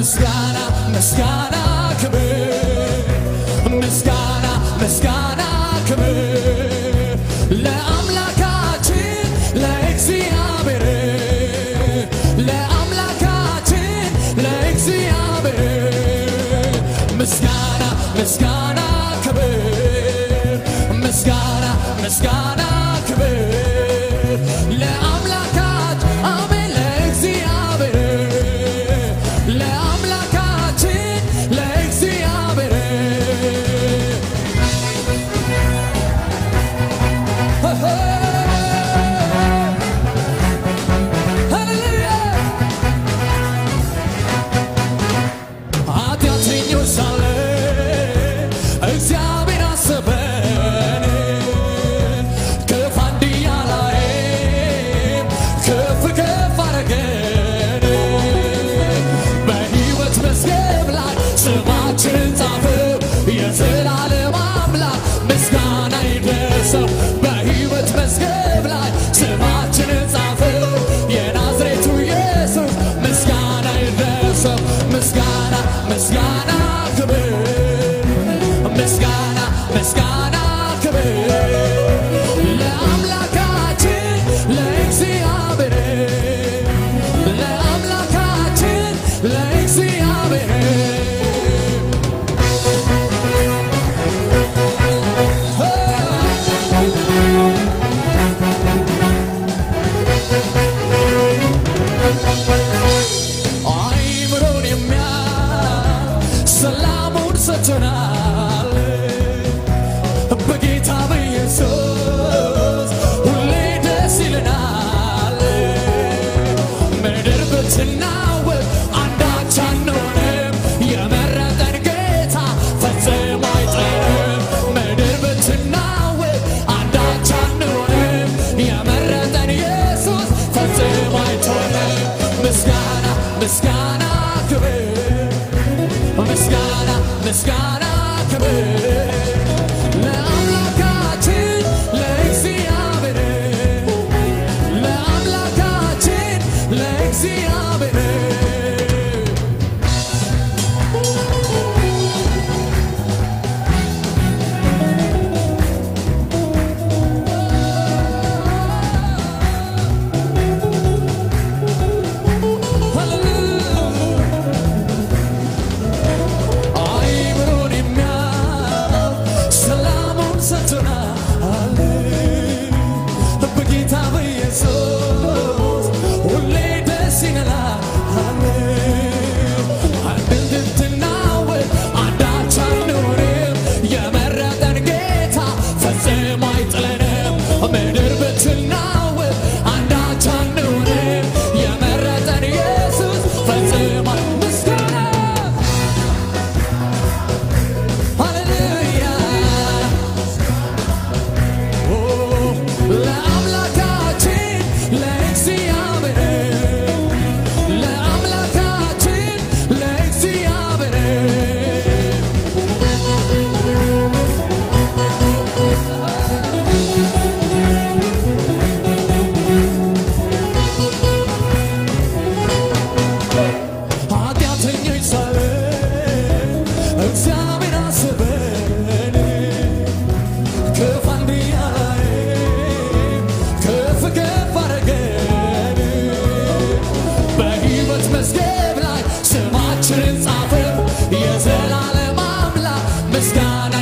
ምስጋና ምስጋና ክብር ምስጋና ምስጋና ክብር ለአምላካችን ለእግዚአብሔር ለአምላካችን ለእግዚአብሔር ምስጋና ምስጋና ክብር ምስጋና ምስጋና ክብር ለአምላካችን አሜን ለእግዚአብሔር ለአምላካችን ለእግዚአብሔር ሃሌሉያ ኃጢአተኞች ሳለን እግዚአብሔር አሰበን ከፋንድያ ላይ ከፍ ከፍ አረገን በሕይወት መዝገብ ላይ ስማችንን ጻፈው የዘላለም አምላክ ምስጋና ይድረሰው በሕይወት መዝገብ ላይ ስማችንን ጻፈው የናዝሬቱ ኢየሱስ ምስጋና ይድረሰው ምስጋና ምስጋና ክብር ምስጋና ምስጋና ክብር ለአምላካችን ለእግዚአብሔር ለአምላካችን ለእግዚአብሔር አይምሮን ሰላሙን ሰጥቶናል በጌታ በኢየሱስ ሁሌ ደስ ይለናል ምድር ብትናወጥ አንዳች አንሆንም የመረጠን ጌታ ፈጽሞ አይጥለንም ምድር ብትናወጥ አንዳች አንሆንም የመረጠን ኢየሱስ ፈጽሞ አይተወንም ምስጋና ምስጋና ክብር ምስጋና ምስጋና ክብር ለአምላካችን ለእግዚአብሔር ለአምላካችን ለእግዚአብሔር ምድር ብትናወጥ አንዳች አንሆንም የመረጠን ኢየሱስ ፈጽሞ ምስጋና ሃሌሉያ ለአምላካችን ለእግዚአብሔር ለአምላካችን ለእግዚአብሔር ኃጢአተኞች ሳለን እግዚአብሔር አሰበን ከፋንድያ ላይ ከፍ ከፍ አረገን በሕይወት መዝገብ ላይ ስማችንን ጻፈው የዘላለም አምላክ ምስጋና